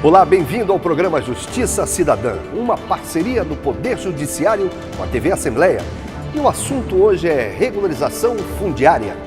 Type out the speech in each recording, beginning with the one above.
Olá, bem-vindo ao programa Justiça Cidadã, uma parceria do Poder Judiciário com a TV Assembleia. E o assunto hoje é regularização fundiária.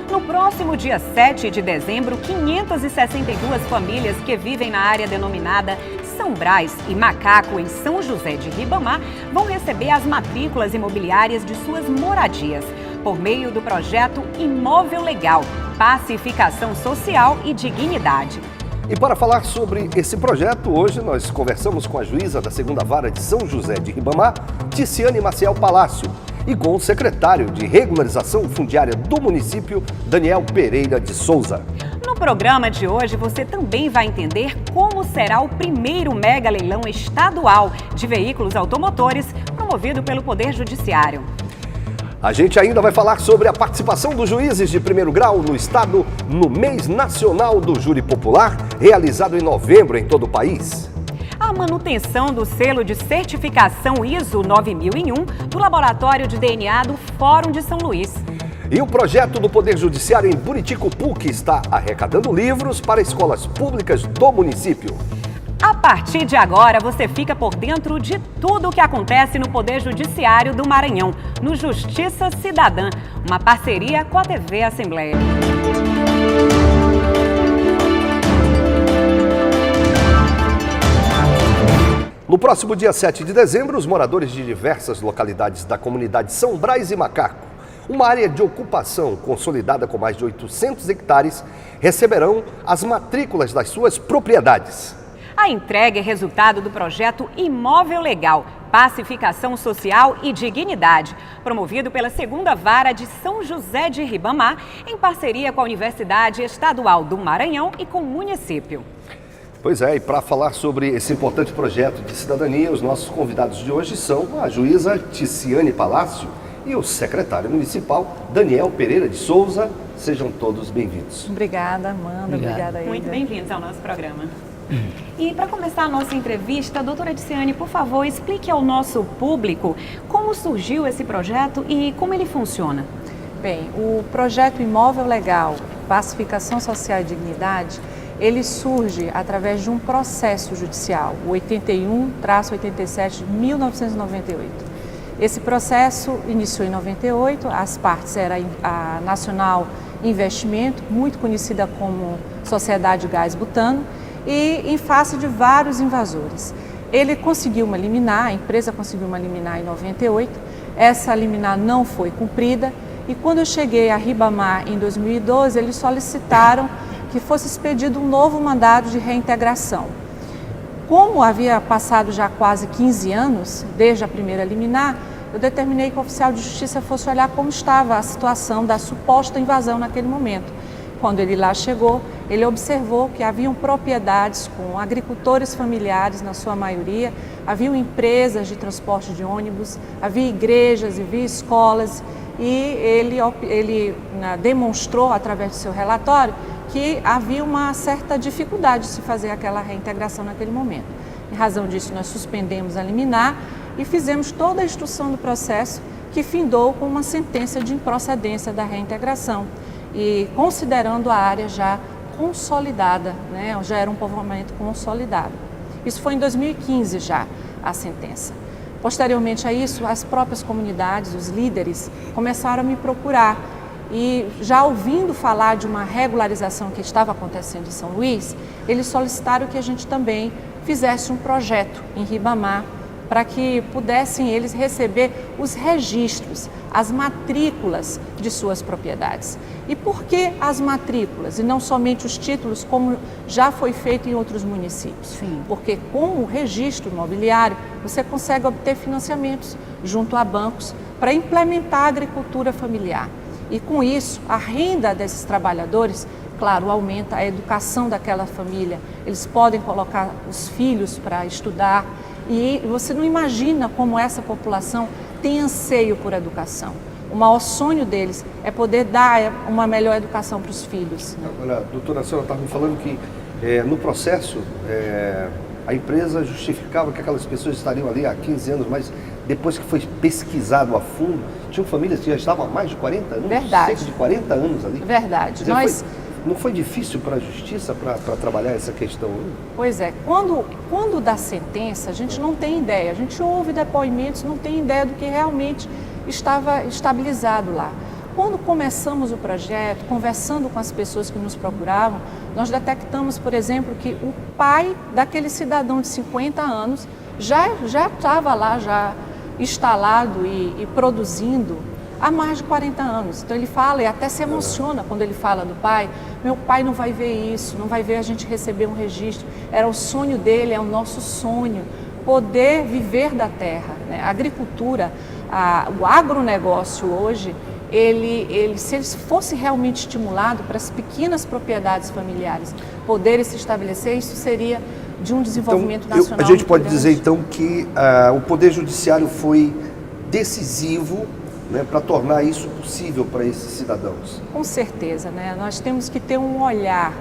No próximo dia 7 de dezembro, 562 famílias que vivem na área denominada São Brás e Macaco, em São José de Ribamar, vão receber as matrículas imobiliárias de suas moradias, por meio do projeto Imóvel Legal, Pacificação Social e Dignidade. E para falar sobre esse projeto, hoje nós conversamos com a juíza da 2ª Vara de São José de Ribamar, Ticiane Maciel Palácio, e com o secretário de Regularização Fundiária do município, Daniel Pereira de Souza. No programa de hoje, você também vai entender como será o primeiro mega leilão estadual de veículos automotores promovido pelo Poder Judiciário. A gente ainda vai falar sobre a participação dos juízes de primeiro grau no estado no mês nacional do Júri Popular, realizado em novembro em todo o país. A manutenção do selo de certificação ISO 9001 do Laboratório de DNA do Fórum de São Luís. E o projeto do Poder Judiciário em Buriticupu, que está arrecadando livros para escolas públicas do município. A partir de agora, você fica por dentro de tudo o que acontece no Poder Judiciário do Maranhão, no Justiça Cidadã, uma parceria com a TV Assembleia. No próximo dia 7 de dezembro, os moradores de diversas localidades da comunidade São Brás e Macaco, uma área de ocupação consolidada com mais de 800 hectares, receberão as matrículas das suas propriedades. A entrega é resultado do projeto Imóvel Legal, Pacificação Social e Dignidade, promovido pela 2ª Vara de São José de Ribamar, em parceria com a Universidade Estadual do Maranhão e com o município. Pois é, e para falar sobre esse importante projeto de cidadania, os nossos convidados de hoje são a juíza Ticiane Palácio e o secretário municipal Daniel Pereira de Souza. Sejam todos bem-vindos. Obrigada, Amanda. Obrigada, Ida. Muito bem-vindos ao nosso programa. E para começar a nossa entrevista, doutora Ticiane, por favor, explique ao nosso público como surgiu esse projeto e como ele funciona. Bem, o projeto Imóvel Legal, Pacificação Social e Dignidade, ele surge através de um processo judicial, o 81-87 de 1998. Esse processo iniciou em 98, as partes eram a Nacional Investimento, muito conhecida como Sociedade Gás Butano, e em face de vários invasores. Ele conseguiu uma liminar, a empresa conseguiu uma liminar em 98, essa liminar não foi cumprida e quando eu cheguei a Ribamar em 2012, eles solicitaram que fosse expedido um novo mandado de reintegração. Como havia passado já quase 15 anos, desde a primeira liminar, eu determinei que o oficial de justiça fosse olhar como estava a situação da suposta invasão naquele momento. Quando ele lá chegou, ele observou que haviam propriedades com agricultores familiares, na sua maioria, haviam empresas de transporte de ônibus, havia igrejas, havia escolas, e ele demonstrou, através do seu relatório, que havia uma certa dificuldade de se fazer aquela reintegração naquele momento. Em razão disso, nós suspendemos a liminar e fizemos toda a instrução do processo, que findou com uma sentença de improcedência da reintegração. E considerando a área já consolidada, né? Já era um povoamento consolidado. Isso foi em 2015 já, a sentença. Posteriormente a isso, as próprias comunidades, os líderes, começaram a me procurar e já ouvindo falar de uma regularização que estava acontecendo em São Luís, eles solicitaram que a gente também fizesse um projeto em Ribamar para que pudessem eles receber os registros, as matrículas de suas propriedades. E por que as matrículas e não somente os títulos, como já foi feito em outros municípios? Sim. Porque com o registro imobiliário, você consegue obter financiamentos junto a bancos para implementar a agricultura familiar. E com isso, a renda desses trabalhadores, claro, aumenta a educação daquela família. Eles podem colocar os filhos para estudar. E você não imagina como essa população tem anseio por educação. O maior sonho deles é poder dar uma melhor educação para os filhos. Agora, doutora, a senhora estava me falando que no processo a empresa justificava que aquelas pessoas estariam ali há 15 anos, mas depois que foi pesquisado a fundo, tinham famílias que já estavam há mais de 40 anos, Verdade. cerca de 40 anos ali. Verdade. Dizer, Não foi difícil para a justiça para trabalhar essa questão? Pois é, quando dá sentença, a gente não tem ideia, a gente ouve depoimentos, não tem ideia do que realmente estava estabilizado lá. Quando começamos o projeto, conversando com as pessoas que nos procuravam, nós detectamos, por exemplo, que o pai daquele cidadão de 50 anos já estava lá, já instalado e produzindo há mais de 40 anos. Então ele fala e até se emociona quando ele fala do pai. Meu pai não vai ver isso, não vai ver a gente receber um registro. Era o sonho dele, é o nosso sonho, poder viver da terra, né? A agricultura, o agronegócio hoje, se ele fosse realmente estimulado para as pequenas propriedades familiares poderem se estabelecer, isso seria de um desenvolvimento nacional. A gente pode grande. dizer então que o Poder Judiciário foi decisivo, né, para tornar isso possível para esses cidadãos. Com certeza, né? Nós temos que ter um olhar.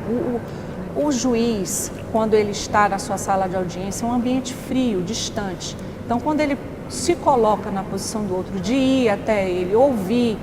O juiz, quando ele está na sua sala de audiência, é um ambiente frio, distante. Então, quando ele se coloca na posição do outro, de ir até ele, ouvir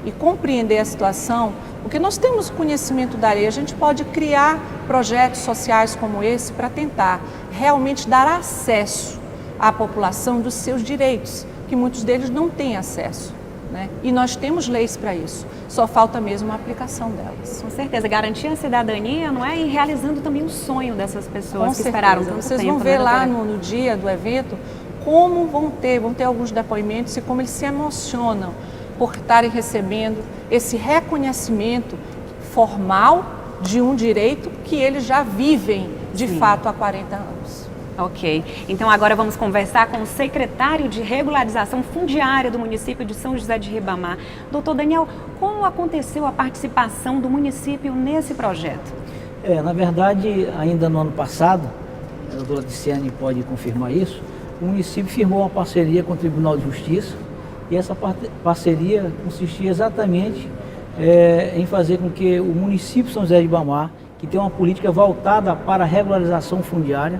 e compreender a situação, porque nós temos conhecimento da lei, a gente pode criar projetos sociais como esse para tentar realmente dar acesso à população dos seus direitos, que muitos deles não têm acesso, né? E nós temos leis para isso, só falta mesmo a aplicação delas. Com certeza, garantir a cidadania, não é? E realizando também o sonho dessas pessoas Com que esperaram certeza. tanto Vocês tempo. vão ver né, lá doutora? no dia do evento como vão ter alguns depoimentos e como eles se emocionam por estarem recebendo esse reconhecimento formal de um direito que eles já vivem de fato há 40 anos. Ok, então agora vamos conversar com o secretário de Regularização Fundiária do município de São José de Ribamar. Doutor Daniel, como aconteceu a participação do município nesse projeto? Na verdade, ainda no ano passado, a doutora Ticiane pode confirmar isso, o município firmou uma parceria com o Tribunal de Justiça e essa parceria consistia exatamente em fazer com que o município de São José de Ribamar, que tem uma política voltada para a regularização fundiária,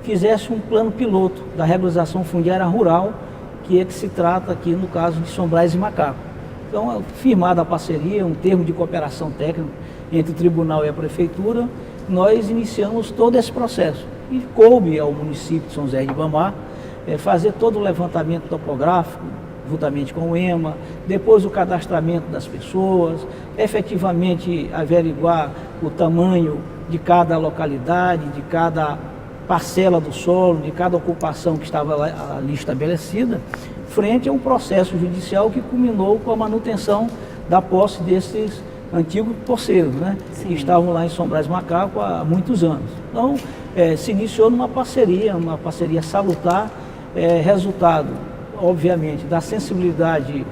fizesse um plano piloto da regularização fundiária rural, que é que se trata aqui no caso de Sombrais e Macaco. Então, firmada a parceria, um termo de cooperação técnica entre o tribunal e a prefeitura, nós iniciamos todo esse processo. E coube ao município de São José de Ribamar fazer todo o levantamento topográfico, juntamente com o EMA, depois o cadastramento das pessoas, efetivamente averiguar o tamanho de cada localidade, de cada parcela do solo, de cada ocupação que estava ali estabelecida, frente a um processo judicial que culminou com a manutenção da posse desses antigos poceiros, né? Que estavam lá em Sombrais Macaco há muitos anos. Então, se iniciou numa parceria salutar, resultado, obviamente, da sensibilidade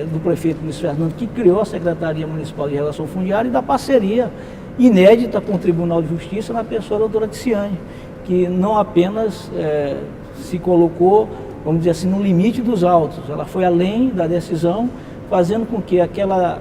do prefeito Luiz Fernando, que criou a Secretaria Municipal de Regulação Fundiária, e da parceria inédita com o Tribunal de Justiça na pessoa da doutora Ticiane, que não apenas se colocou, vamos dizer assim, no limite dos autos, ela foi além da decisão, fazendo com que aquela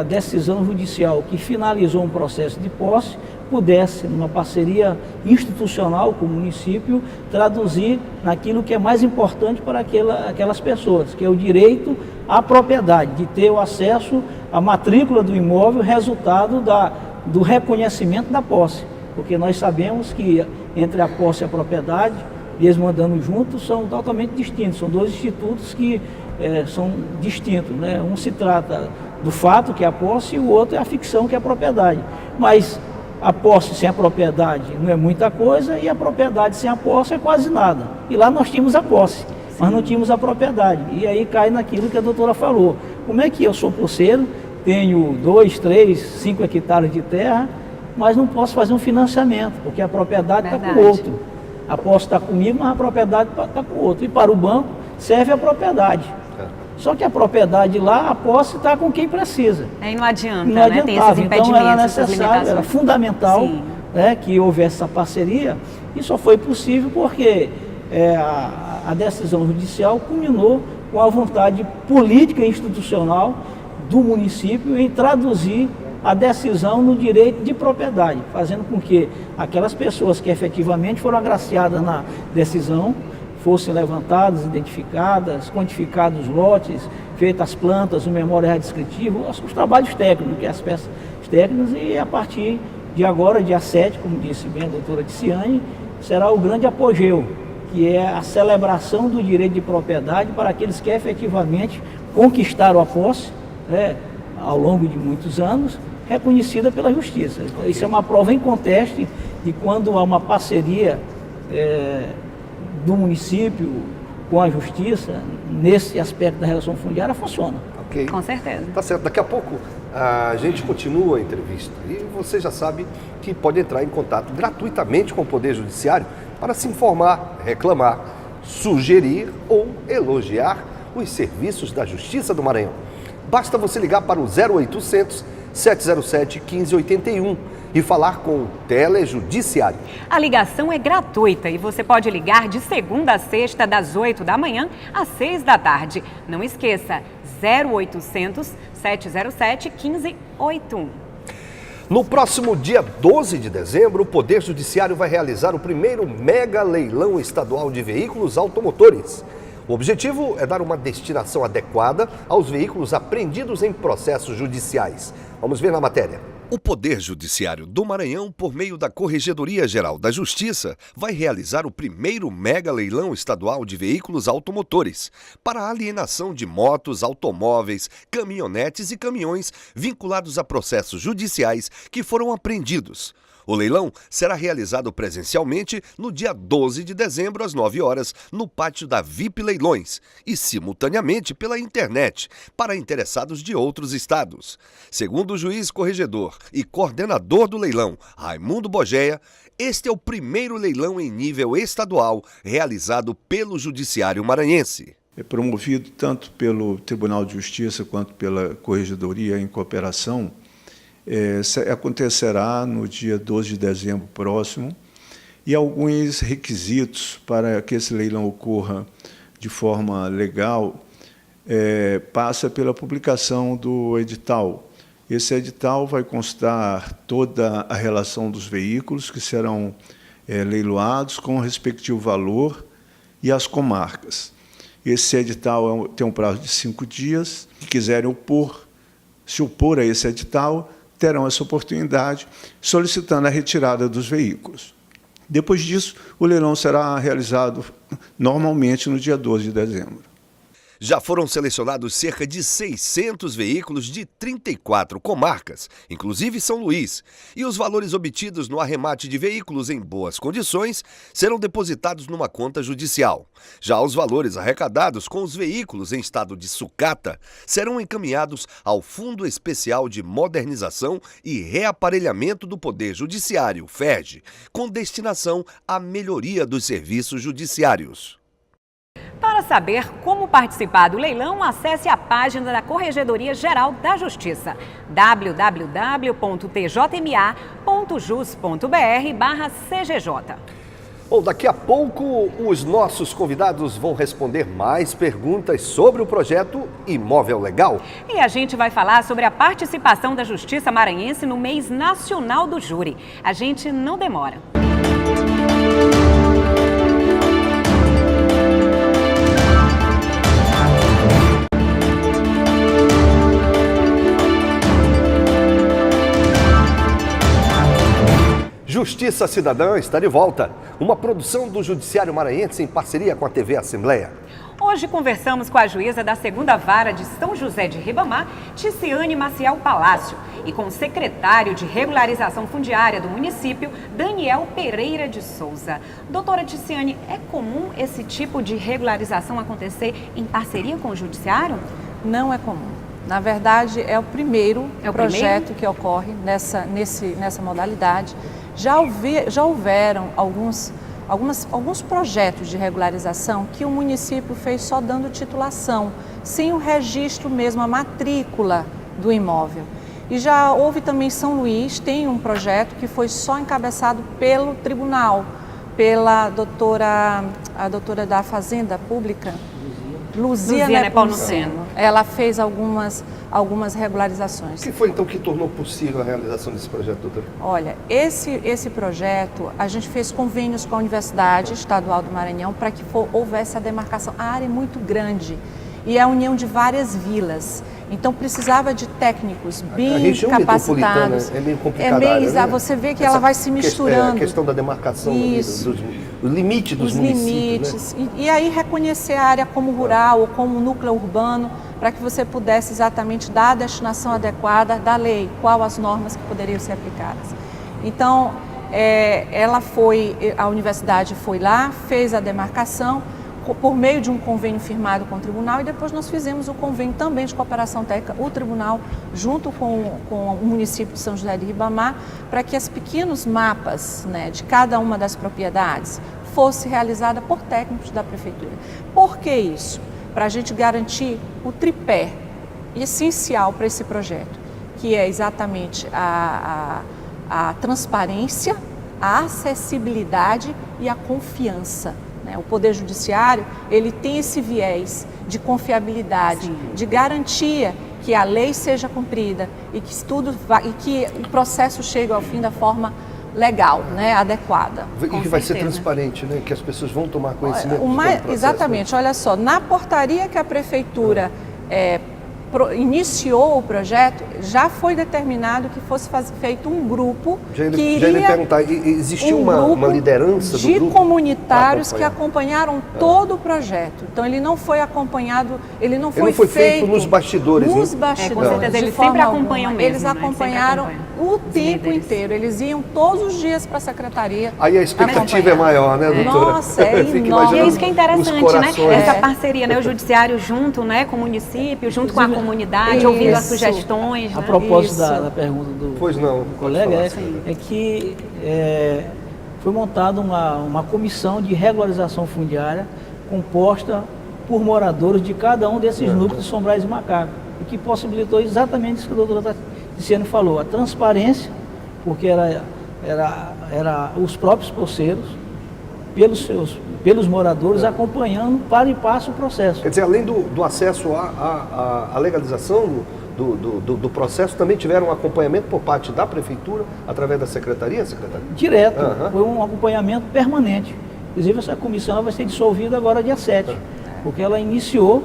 decisão judicial que finalizou um processo de posse pudesse, numa parceria institucional com o município, traduzir naquilo que é mais importante para aquelas pessoas, que é o direito à propriedade, de ter o acesso à matrícula do imóvel, resultado do reconhecimento da posse. Porque nós sabemos que entre a posse e a propriedade, eles mandando juntos, são totalmente distintos, são dois institutos que são distintos, né? Um se trata do fato, que é a posse, e o outro é a ficção, que é a propriedade. Mas a posse sem a propriedade não é muita coisa, e a propriedade sem a posse é quase nada. E lá nós tínhamos a posse, mas não tínhamos a propriedade. E aí cai naquilo que a doutora falou. Como é que eu sou poceiro, tenho 2, 3, 5 hectares de terra, mas não posso fazer um financiamento, porque a propriedade está com o outro. A posse está comigo, mas a propriedade está com o outro. E para o banco serve a propriedade. Só que a propriedade lá, a posse está com quem precisa. Aí não adianta, não né? adiantava. Tem esses impedimentos, então era essas necessário, era limitações. fundamental, né, que houvesse essa parceria, e só foi possível porque a decisão judicial culminou com a vontade política e institucional do município em traduzir a decisão no direito de propriedade, fazendo com que aquelas pessoas que efetivamente foram agraciadas na decisão fossem levantadas, identificadas, quantificados os lotes, feitas as plantas, o memorial descritivo, os trabalhos técnicos que as peças técnicas, e a partir de agora, dia 7, como disse bem a doutora Ticiane, será o grande apogeu, que é a celebração do direito de propriedade para aqueles que efetivamente conquistaram a posse, né, ao longo de muitos anos, reconhecida pela Justiça. Isso é uma prova em conteste de quando há uma parceria do município com a Justiça, nesse aspecto da relação fundiária, funciona. Ok. Com certeza. Tá certo. Daqui a pouco a gente continua a entrevista e você já sabe que pode entrar em contato gratuitamente com o Poder Judiciário para se informar, reclamar, sugerir ou elogiar os serviços da Justiça do Maranhão. Basta você ligar para o 0800 707 1581 e falar com o Telejudiciário. A ligação é gratuita e você pode ligar de segunda a sexta, das 8 da manhã às 6 da tarde. Não esqueça, 0800 707 1581. No próximo dia 12 de dezembro, o Poder Judiciário vai realizar o primeiro mega leilão estadual de veículos automotores. O objetivo é dar uma destinação adequada aos veículos apreendidos em processos judiciais. Vamos ver na matéria. O Poder Judiciário do Maranhão, por meio da Corregedoria Geral da Justiça, vai realizar o primeiro mega leilão estadual de veículos automotores para a alienação de motos, automóveis, caminhonetes e caminhões vinculados a processos judiciais que foram apreendidos. O leilão será realizado presencialmente no dia 12 de dezembro, às 9 horas, no pátio da VIP Leilões e simultaneamente pela internet, para interessados de outros estados. Segundo o juiz corregedor e coordenador do leilão, Raimundo Bogeia, este é o primeiro leilão em nível estadual realizado pelo Judiciário Maranhense. É promovido tanto pelo Tribunal de Justiça quanto pela Corregedoria em cooperação. Acontecerá no dia 12 de dezembro próximo, e alguns requisitos para que esse leilão ocorra de forma legal passa pela publicação do edital. Esse edital vai constar toda a relação dos veículos que serão leiloados com o respectivo valor e as comarcas. Esse edital tem um prazo de 5 dias. Se quiserem se opor a esse edital, terão essa oportunidade solicitando a retirada dos veículos. Depois disso, o leilão será realizado normalmente no dia 12 de dezembro. Já foram selecionados cerca de 600 veículos de 34 comarcas, inclusive São Luís, e os valores obtidos no arremate de veículos em boas condições serão depositados numa conta judicial. Já os valores arrecadados com os veículos em estado de sucata serão encaminhados ao Fundo Especial de Modernização e Reaparelhamento do Poder Judiciário, FERJ, com destinação à melhoria dos serviços judiciários. Para saber como participar do leilão, acesse a página da Corregedoria Geral da Justiça, www.tjma.jus.br/CGJ. Bom, daqui a pouco os nossos convidados vão responder mais perguntas sobre o projeto Imóvel Legal. E a gente vai falar sobre a participação da Justiça Maranhense no mês nacional do júri. A gente não demora. Justiça Cidadã está de volta. Uma produção do Judiciário Maranhense em parceria com a TV Assembleia. Hoje conversamos com a juíza da 2ª Vara de São José de Ribamar, Ticiane Maciel Palácio, e com o secretário de Regularização Fundiária do município, Daniel Pereira de Souza. Doutora Ticiane, é comum esse tipo de regularização acontecer em parceria com o Judiciário? Não é comum. Na verdade, é o primeiro projeto que ocorre nessa modalidade. Já houveram alguns projetos de regularização que o município fez só dando titulação, sem o registro mesmo, a matrícula do imóvel. E já houve também São Luís, tem um projeto que foi só encabeçado pelo tribunal, pela doutora da Fazenda Pública, Luzia Nepomuceno. Ela fez algumas regularizações. O que foi então que tornou possível a realização desse projeto, doutora? Olha, esse projeto, a gente fez convênios com a Universidade Estadual do Maranhão para que houvesse a demarcação. A área é muito grande e é a união de várias vilas. Então precisava de técnicos A bem região metropolitana capacitados. é meio complicada, né? Você vê que ela vai se misturando. A questão da demarcação, o limite dos municípios. Né? E aí reconhecer a área como rural ou como núcleo urbano, para que você pudesse exatamente dar a destinação adequada da lei, quais as normas que poderiam ser aplicadas. Então, a universidade foi lá, fez a demarcação, por meio de um convênio firmado com o tribunal, e depois nós fizemos o convênio também de cooperação técnica, o tribunal, junto com o município de São José de Ribamar, para que os pequenos mapas, né, de cada uma das propriedades fosse realizada por técnicos da prefeitura. Por que isso? Para a gente garantir o tripé essencial para esse projeto, que é exatamente a transparência, a acessibilidade e a confiança. O Poder Judiciário, ele tem esse viés de confiabilidade, sim, de garantia que a lei seja cumprida e que o processo chegue ao fim da forma legal, né, adequada. E que vai ser transparente, né, que as pessoas vão tomar conhecimento do processo. Exatamente, olha só, na portaria que a Prefeitura iniciou o projeto, já foi determinado que fosse feito um grupo já ia perguntar, existiu uma liderança do grupo? De comunitários que acompanharam todo o projeto. Então ele não foi acompanhado, ele não foi feito nos bastidores. Nos bastidores. Com certeza, eles sempre acompanham mesmo. Eles acompanharam o tempo inteiro. Eles iam todos os dias para a secretaria. Aí a expectativa é maior, né, doutora? Nossa, é enorme. E é isso que é interessante, né? Essa parceria, né? O judiciário junto, né, com o município, junto com a comunidade, ouvindo as sugestões. A propósito da pergunta do colega, é que foi montada uma comissão de regularização fundiária composta por moradores de cada um desses núcleos de São Brás e Macaco, o que possibilitou exatamente isso que a doutora Ticiane falou, a transparência, porque era os próprios poceiros, pelos moradores, acompanhando para e passo o processo. Quer dizer, além do acesso à legalização do processo, também tiveram um acompanhamento por parte da Prefeitura, através da Secretaria? Direto, foi um acompanhamento permanente. Inclusive, essa comissão vai ser dissolvida agora dia 7, porque ela iniciou,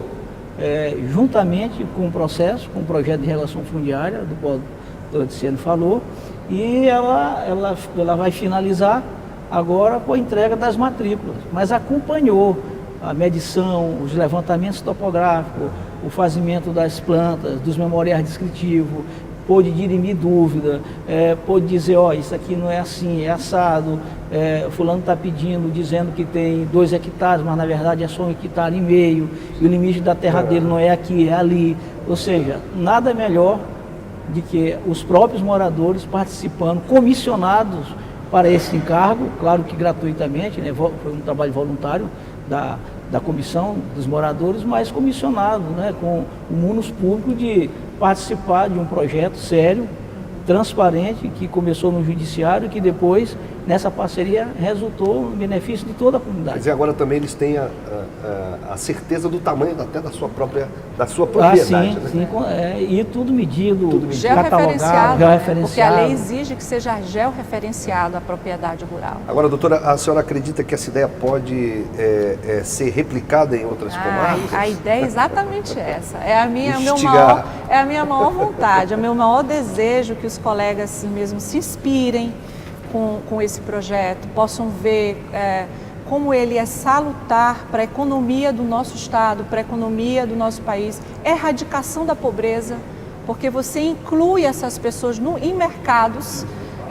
juntamente com o processo, com o projeto de regulação fundiária, do qual o doutor Ticiane falou, e ela vai finalizar agora com a entrega das matrículas, mas acompanhou a medição, os levantamentos topográficos, o fazimento das plantas, dos memoriais descritivos, pôde dirimir dúvida, pôde dizer, isso aqui não é assim, é assado, fulano está pedindo, dizendo que tem 2 hectares, mas na verdade é só 1,5 hectares, e o limite da terra dele não é aqui, é ali. Ou seja, nada melhor de que os próprios moradores participando, comissionados para esse encargo, claro que gratuitamente, né? Foi um trabalho voluntário da comissão dos moradores, mas comissionado, né? Com o munus público de participar de um projeto sério, transparente, que começou no judiciário e que depois, nessa parceria, resultou no benefício de toda a comunidade. Quer dizer, agora também eles têm a certeza do tamanho até da sua propriedade. Sim, né? sim, e tudo medido, georreferenciado, georreferenciado. Porque a lei exige que seja georreferenciado a propriedade rural. Agora, doutora, a senhora acredita que essa ideia pode ser replicada em outras comarcas? A ideia é exatamente essa. É a minha maior vontade, é o meu maior desejo que os colegas mesmo se inspirem com esse projeto, possam ver como ele é salutar para a economia do nosso estado, para a economia do nosso país, erradicação da pobreza, porque você inclui essas pessoas em mercados,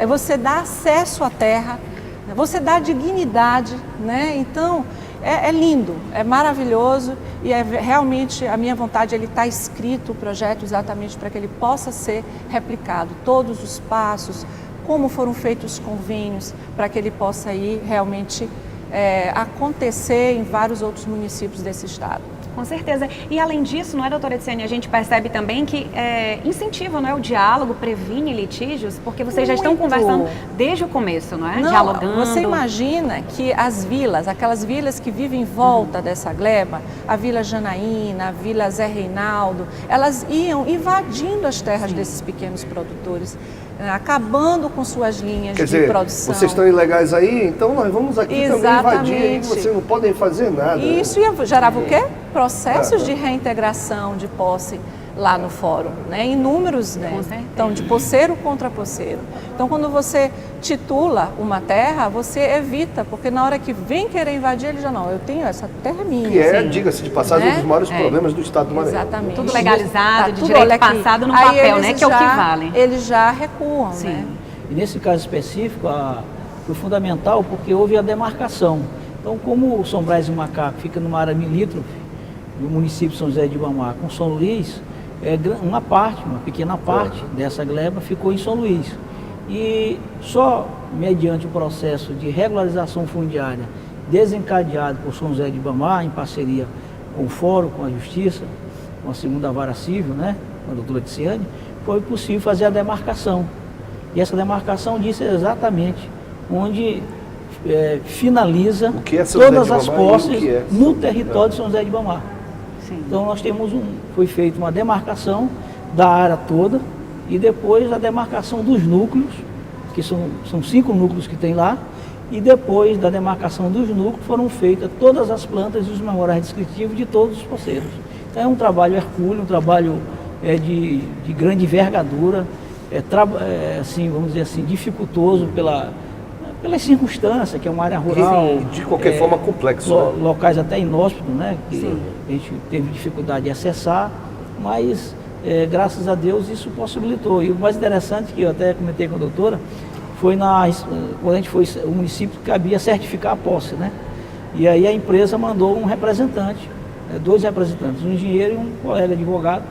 você dá acesso à terra, você dá dignidade, né? Então, é lindo, é maravilhoso e realmente a minha vontade, ele está escrito o projeto exatamente para que ele possa ser replicado, todos os passos, como foram feitos os convênios, para que ele possa ir realmente acontecer em vários outros municípios desse estado. Com certeza. E além disso, não é, doutora Ticiane, a gente percebe também que incentiva, não é, o diálogo, previne litígios, porque vocês já estão conversando desde o começo, não é? Dialogando. Você imagina que as vilas, aquelas vilas que vivem em volta dessa gleba, a Vila Janaína, a Vila Zé Reinaldo, elas iam invadindo as terras desses pequenos produtores, acabando com suas linhas de produção. Vocês estão ilegais aí, então nós vamos aqui também invadir, aí vocês não podem fazer nada. E isso gerava o quê? Processos de reintegração, de posse, lá no fórum, né? Inúmeros, né? Então, de posseiro contra posseiro. Então, quando você titula uma terra, você evita, porque na hora que vem querer invadir, ele já não, eu tenho essa terra é minha. Que é, diga-se de passagem, um dos maiores É. problemas do Estado do Maranhão. Exatamente. Tudo legalizado, de tudo, direito olha aqui. passado no Aí papel, né? eles Que é o que já- vale. Eles já recuam, Sim. né? E nesse caso específico, foi fundamental porque houve a demarcação. Então, como o São Brás e o Macaco fica numa área limítrofe do município de São José de Ribamar com São Luís, uma pequena parte dessa gleba ficou em São Luís. E só mediante o processo de regularização fundiária desencadeado por São José de Ribamar, em parceria com o Fórum, com a Justiça, com a segunda vara civil, né, com a doutora Ticiane, foi possível fazer a demarcação. E essa demarcação disse exatamente onde finaliza O que é São José de todas as Ribamar e o posses que é no território de São José de Ribamar. Sim. Então nós temos foi feita uma demarcação da área toda e depois a demarcação dos núcleos, que são 5 núcleos que tem lá, e depois da demarcação dos núcleos foram feitas todas as plantas e os memoriais descritivos de todos os poceiros. Então é um trabalho hercúleo, um trabalho de grande envergadura, assim, vamos dizer assim, dificultoso pelas circunstâncias, que é uma área rural. E, de qualquer forma, complexo. Né? Locais até inóspitos, né? Que a gente teve dificuldade de acessar, mas graças a Deus isso possibilitou. E o mais interessante, que eu até comentei com a doutora, foi quando a gente foi, o município cabia certificar a posse, né? E aí a empresa mandou um representante, 2 representantes, um engenheiro e um colega advogado,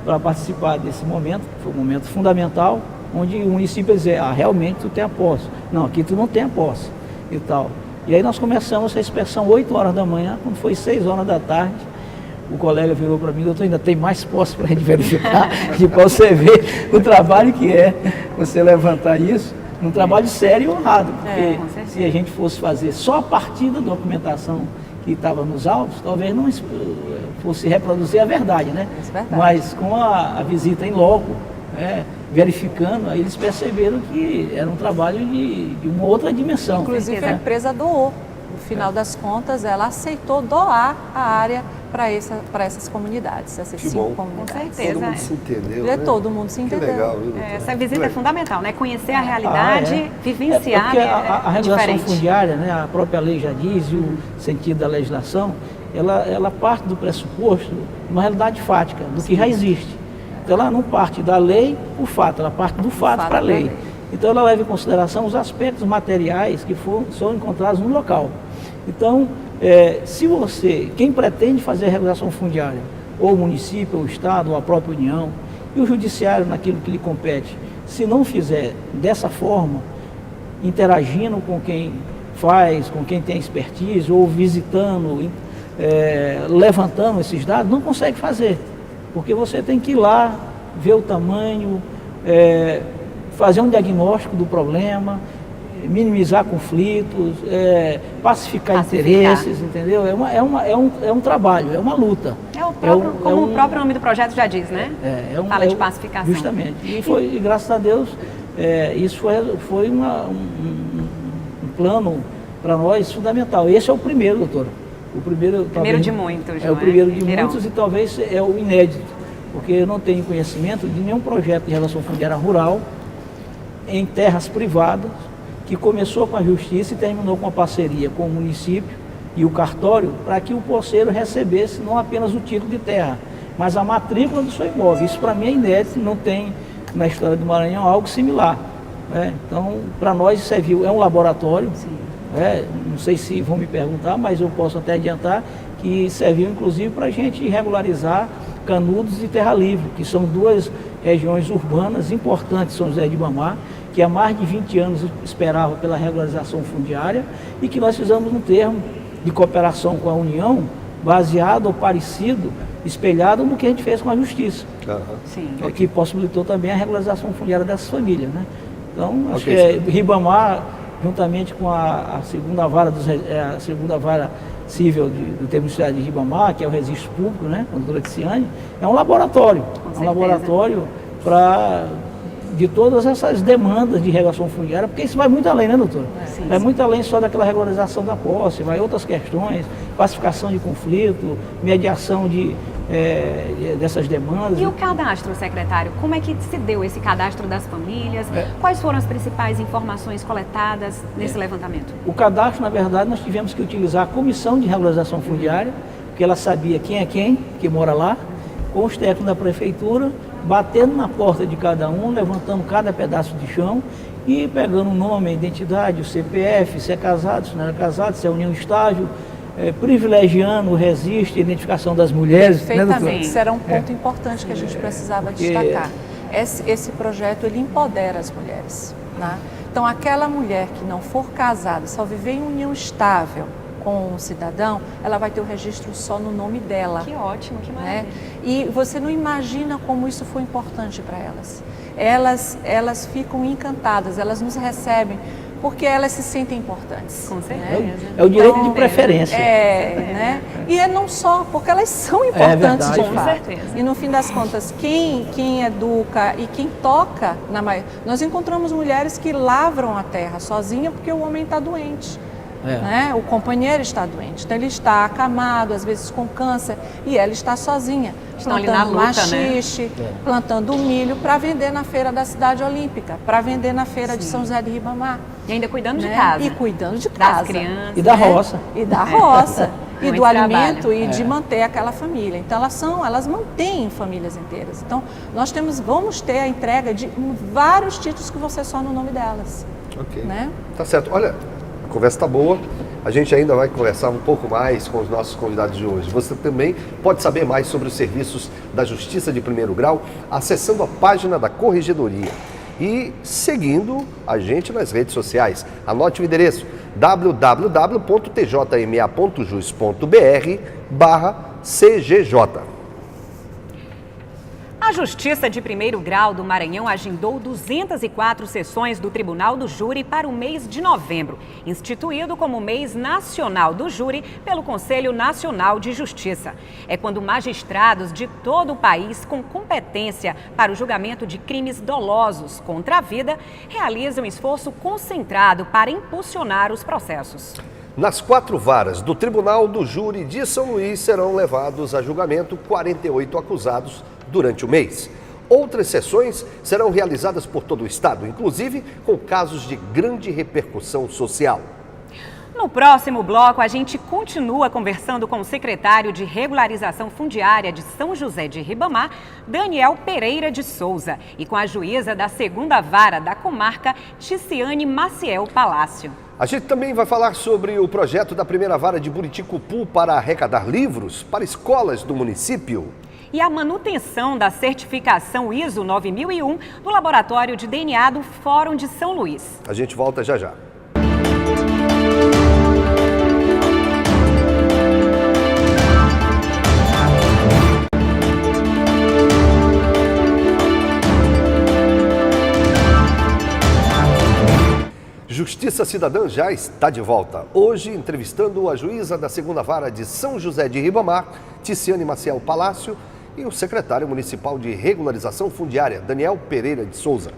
para participar desse momento, que foi um momento fundamental, onde o município ia dizer, realmente tu tem a posse. Não, aqui tu não tem a posse e tal. E aí nós começamos essa inspeção 8 horas da manhã, quando foi 6 horas da tarde, o colega virou para mim, doutor, ainda tem mais posse para a gente verificar, de para você ver o trabalho que é você levantar isso, um trabalho sério e honrado, porque se a gente fosse fazer só a partir da documentação que estava nos autos, talvez não fosse reproduzir a verdade, né? Mas com a visita em loco, verificando, aí eles perceberam que era um trabalho de uma outra dimensão. Inclusive a empresa doou. No final das contas, ela aceitou doar a área para essas comunidades, essas 5 comunidades. Com certeza. Todo mundo se entendeu, né? Né? Todo mundo se entendeu. Que legal, viu, doutora? Essa visita é fundamental, né? Conhecer a realidade, vivenciar. Porque a regulação diferente. fundiária, né, a própria lei já diz, e o sentido da legislação, ela parte do pressuposto de uma realidade fática, do que já existe. Então ela não parte da lei para o fato, ela parte do fato para a lei. Então ela leva em consideração os aspectos materiais que são encontrados no local. Então, quem pretende fazer a regulação fundiária, ou o município, ou o Estado, ou a própria União, e o Judiciário naquilo que lhe compete, se não fizer dessa forma, interagindo com quem faz, com quem tem expertise, ou visitando, levantando esses dados, não consegue fazer. Porque você tem que ir lá, ver o tamanho, fazer um diagnóstico do problema, minimizar conflitos, pacificar interesses, entendeu? É um trabalho, é uma luta. Como o próprio nome do projeto já diz, né? Fala de pacificação. Justamente. E graças a Deus, isso foi um plano para nós fundamental. Esse é o primeiro, doutora. O primeiro de muitos. É o primeiro de muitos e talvez é o inédito, porque eu não tenho conhecimento de nenhum projeto de regulação fundiária rural em terras privadas que começou com a Justiça e terminou com a parceria com o município e o cartório para que o poceiro recebesse não apenas o título de terra, mas a matrícula do seu imóvel. Isso para mim é inédito, não tem na história do Maranhão algo similar. Então, para nós serviu, é um laboratório. Não sei se vão me perguntar, mas eu posso até adiantar que serviu inclusive para a gente regularizar Canudos e Terra Livre, que são 2 regiões urbanas importantes de São José de Ribamar, que há mais de 20 anos esperava pela regularização fundiária e que nós fizemos um termo de cooperação com a União, baseado ou parecido, espelhado no que a gente fez com a Justiça, que possibilitou também a regularização fundiária dessas famílias, né? Então, acho que Ribamar, juntamente com a segunda vara civil do termo de Ribamar, que é o registro público, né, com a doutora Ticiane, é um laboratório. É um laboratório de todas essas demandas de regulação fundiária, porque isso vai muito além, né, doutora? Vai muito além só daquela regularização da posse, vai outras questões, pacificação de conflito, mediação de dessas demandas. E o cadastro, secretário? Como é que se deu esse cadastro das famílias? Quais foram as principais informações coletadas nesse levantamento? O cadastro, na verdade, nós tivemos que utilizar a Comissão de Regularização Fundiária, porque ela sabia quem é quem que mora lá, com os técnicos da prefeitura, batendo na porta de cada um, levantando cada pedaço de chão e pegando o nome, a identidade, o CPF, se é casado, se não é casado, se é união estágio, privilegiando o registro e identificação das mulheres. Perfeitamente, isso era um ponto importante que a gente precisava destacar. Esse projeto, ele empodera as mulheres, né? Então, aquela mulher que não for casada, só viver em união estável com um cidadão, ela vai ter o registro só no nome dela. Que ótimo, que maravilha. Né? E você não imagina como isso foi importante para elas. Elas ficam encantadas, elas nos recebem porque elas se sentem importantes. Com certeza. Né? É o direito de preferência. Né? E não só, porque elas são importantes de fato. Com certeza. E no fim das contas, quem educa e quem toca, nós encontramos mulheres que lavram a terra sozinha porque o homem está doente. Né? O companheiro está doente, então ele está acamado, às vezes com câncer, e ela está sozinha, plantando maxixe, plantando milho para vender na feira da Cidade Olímpica, para vender na feira de São José de Ribamar. E ainda cuidando de casa. E cuidando de casa. Das crianças. E da roça. E da roça. E do alimento trabalho. E de manter aquela família. Então elas mantêm famílias inteiras. Então nós vamos ter a entrega de vários títulos que vão ser só no nome delas. Ok. Né? Tá certo. Olha, a conversa está boa. A gente ainda vai conversar um pouco mais com os nossos convidados de hoje. Você também pode saber mais sobre os serviços da Justiça de Primeiro Grau acessando a página da Corregedoria e seguindo a gente nas redes sociais. Anote o endereço www.tjma.jus.br/CGJ. A Justiça de Primeiro Grau do Maranhão agendou 204 sessões do Tribunal do Júri para o mês de novembro, instituído como Mês Nacional do Júri pelo Conselho Nacional de Justiça. É quando magistrados de todo o país com competência para o julgamento de crimes dolosos contra a vida realizam esforço concentrado para impulsionar os processos. Nas 4 varas do Tribunal do Júri de São Luís serão levados a julgamento 48 acusados durante o mês. Outras sessões serão realizadas por todo o estado, inclusive com casos de grande repercussão social. No próximo bloco, a gente continua conversando com o secretário de Regularização Fundiária de São José de Ribamar, Daniel Pereira de Souza, e com a juíza da 2ª Vara da comarca, Ticiane Maciel Palácio. A gente também vai falar sobre o projeto da 1ª Vara de Buriticupu para arrecadar livros para escolas do município. E a manutenção da certificação ISO 9001 do Laboratório de DNA do Fórum de São Luís. A gente volta já já. Justiça Cidadã já está de volta. Hoje, entrevistando a juíza da 2ª Vara de São José de Ribamar, Ticiane Maciel Palácio, e o secretário municipal de Regularização Fundiária, Daniel Pereira de Souza.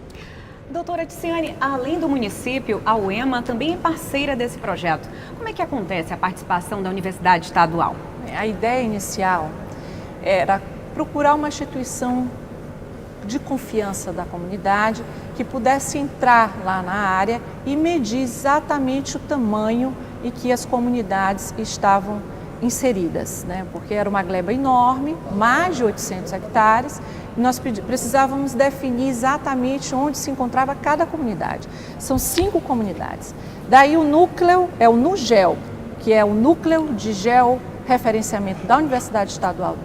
Doutora Ticiane, além do município, a UEMA também é parceira desse projeto. Como é que acontece a participação da Universidade Estadual? A ideia inicial era procurar uma instituição de confiança da comunidade que pudesse entrar lá na área e medir exatamente o tamanho em que as comunidades estavam inseridas, né? Porque era uma gleba enorme, mais de 800 hectares, e nós precisávamos definir exatamente onde se encontrava cada comunidade. São 5 comunidades. Daí o núcleo é o NUGEL, que é o Núcleo de Georreferenciamento da Universidade Estadual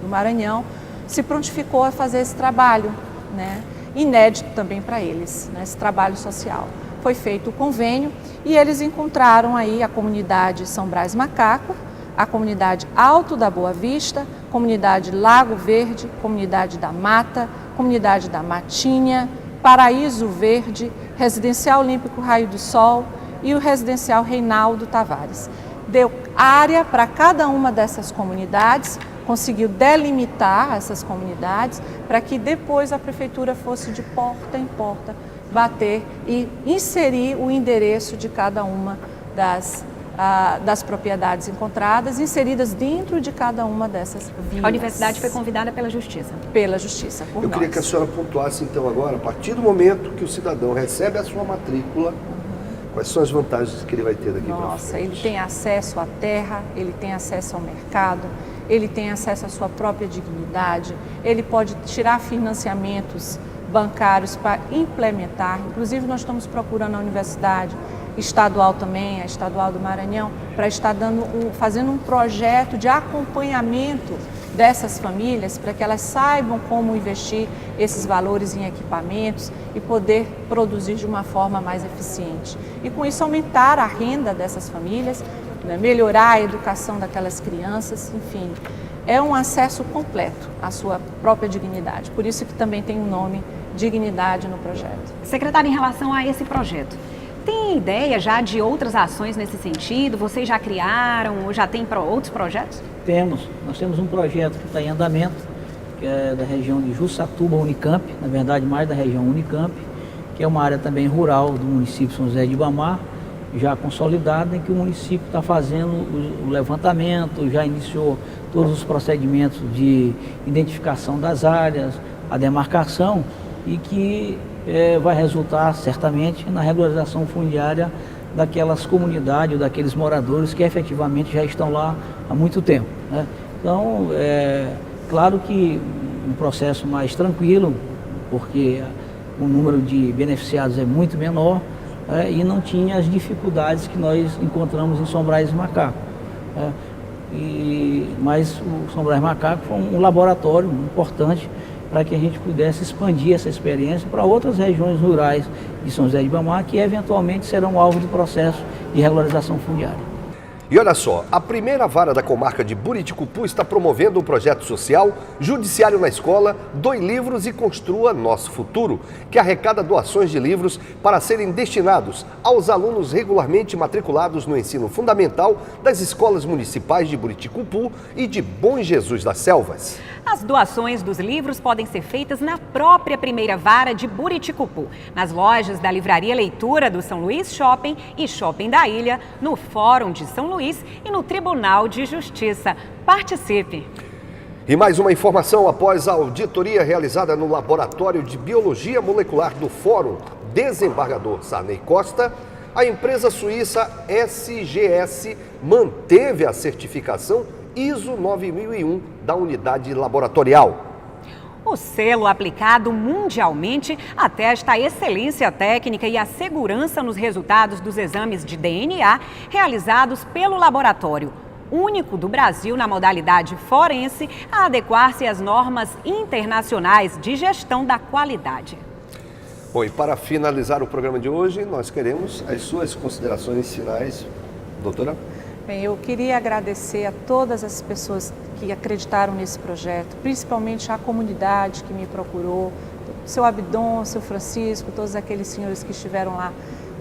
do Maranhão, se prontificou a fazer esse trabalho, né? Inédito também para eles, né? Esse trabalho social. Foi feito o convênio e eles encontraram aí a comunidade São Brás Macaco, a comunidade Alto da Boa Vista, comunidade Lago Verde, comunidade da Mata, comunidade da Matinha, Paraíso Verde, Residencial Olímpico Raio do Sol e o Residencial Reinaldo Tavares. Deu área para cada uma dessas comunidades, conseguiu delimitar essas comunidades para que depois a prefeitura fosse de porta em porta bater e inserir o endereço de cada uma das propriedades encontradas, inseridas dentro de cada uma dessas vias. A universidade foi convidada pela Justiça. Pela Justiça, por Eu nós. queria que a senhora pontuasse então agora, a partir do momento que o cidadão recebe a sua matrícula, quais são as vantagens que ele vai ter daqui para frente? Nossa, ele tem acesso à terra, ele tem acesso ao mercado, ele tem acesso à sua própria dignidade, ele pode tirar financiamentos bancários para implementar. Inclusive, nós estamos procurando a universidade estadual também, a Estadual do Maranhão, para estar fazendo um projeto de acompanhamento dessas famílias, para que elas saibam como investir esses valores em equipamentos e poder produzir de uma forma mais eficiente. E com isso aumentar a renda dessas famílias, né, melhorar a educação daquelas crianças, enfim, é um acesso completo à sua própria dignidade. Por isso que também tem o nome Dignidade no projeto. Secretária, em relação a esse projeto, tem ideia já de outras ações nesse sentido? Vocês já criaram ou já tem outros projetos? Nós temos um projeto que está em andamento, que é da região de Jussatuba, Unicamp, na verdade mais da região Unicamp, que é uma área também rural do município de São José de Ribamar, já consolidada, em que o município está fazendo o levantamento, já iniciou todos os procedimentos de identificação das áreas, a demarcação, e que vai resultar certamente na regularização fundiária daquelas comunidades, daqueles moradores que efetivamente já estão lá há muito tempo, né? Então, claro que um processo mais tranquilo, porque o número de beneficiados é muito menor, e não tinha as dificuldades que nós encontramos em São Brás e Macaco. Mas o São Brás e Macaco foi um laboratório importante para que a gente pudesse expandir essa experiência para outras regiões rurais de São José de Ribamar, que eventualmente serão alvo do processo de regularização fundiária. E olha só, a primeira vara da comarca de Buriticupu está promovendo um projeto social, Judiciário na Escola, Doe Livros e Construa Nosso Futuro, que arrecada doações de livros para serem destinados aos alunos regularmente matriculados no ensino fundamental das escolas municipais de Buriticupu e de Bom Jesus das Selvas. As doações dos livros podem ser feitas na própria primeira vara de Buriticupu, nas lojas da Livraria Leitura do São Luís Shopping e Shopping da Ilha, no Fórum de São Luís e no Tribunal de Justiça. Participe! E mais uma informação: após a auditoria realizada no Laboratório de Biologia Molecular do Fórum Desembargador Sarney Costa, a empresa suíça SGS manteve a certificação ISO 9001 da unidade laboratorial. O selo aplicado mundialmente atesta a excelência técnica e a segurança nos resultados dos exames de DNA realizados pelo laboratório, único do Brasil na modalidade forense a adequar-se às normas internacionais de gestão da qualidade. Bom, e para finalizar o programa de hoje, nós queremos as suas considerações finais, doutora. Bem, eu queria agradecer a todas as pessoas que acreditaram nesse projeto, principalmente a comunidade que me procurou, seu Abdon, seu Francisco, todos aqueles senhores que estiveram lá,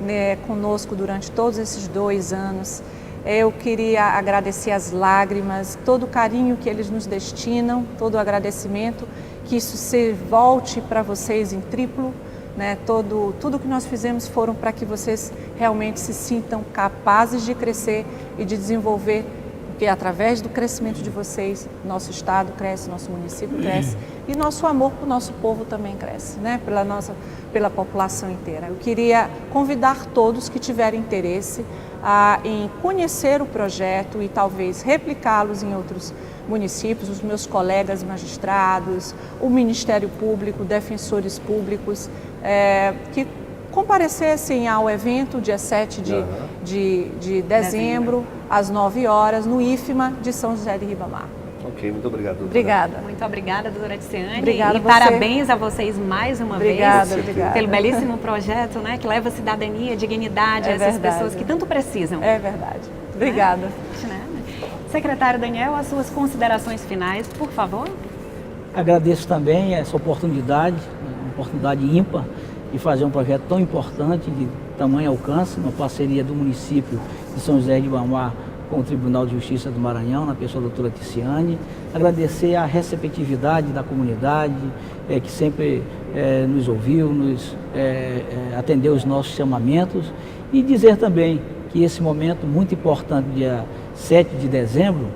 né, conosco durante todos esses 2 anos. Eu queria agradecer as lágrimas, todo o carinho que eles nos destinam, todo o agradecimento, que isso se volte para vocês em triplo. Né, tudo que nós fizemos foram para que vocês realmente se sintam capazes de crescer e de desenvolver, porque através do crescimento de vocês, nosso estado cresce, nosso município cresce e nosso amor para o nosso povo também cresce, né, pela população inteira. Eu queria convidar todos que tiverem interesse em conhecer o projeto e talvez replicá-los em outros municípios, os meus colegas magistrados, o Ministério Público, defensores públicos, que comparecessem ao evento dia 7 de dezembro, às 9 horas, no IFMA de São José de Ribamar. Ok, muito obrigado, doutora. Obrigada. Muito obrigada, doutora Ticiane. Obrigada e parabéns a vocês mais uma vez Obrigada. pelo belíssimo projeto, né, que leva cidadania, dignidade a essas pessoas que tanto precisam. É verdade. Obrigada. Secretário Daniel, as suas considerações finais, por favor. Agradeço também essa oportunidade, uma oportunidade ímpar, de fazer um projeto tão importante, de tamanho alcance, uma parceria do município de São José de Ribamar com o Tribunal de Justiça do Maranhão, na pessoa da doutora Ticiane. Agradecer a receptividade da comunidade, que sempre nos ouviu, nos atendeu os nossos chamamentos, e dizer também que esse momento muito importante, dia 7 de dezembro,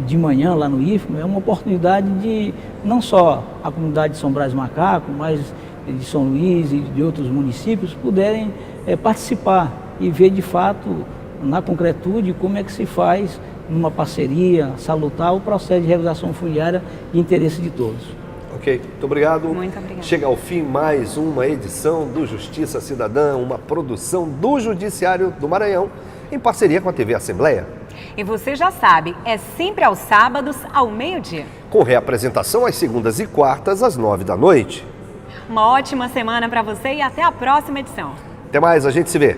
de manhã lá no IFMA, é uma oportunidade de não só a comunidade de São Brás do Macaco, mas de São Luís e de outros municípios puderem participar e ver de fato, na concretude, como é que se faz numa parceria salutar o processo de regularização fundiária de interesse de todos. Ok, muito obrigado. Muito obrigada. Chega ao fim mais uma edição do Justiça Cidadã, uma produção do Judiciário do Maranhão, em parceria com a TV Assembleia. E você já sabe, é sempre aos sábados, ao meio-dia. Com reapresentação às segundas e quartas, às 9 da noite. Uma ótima semana para você e até a próxima edição. Até mais, a gente se vê.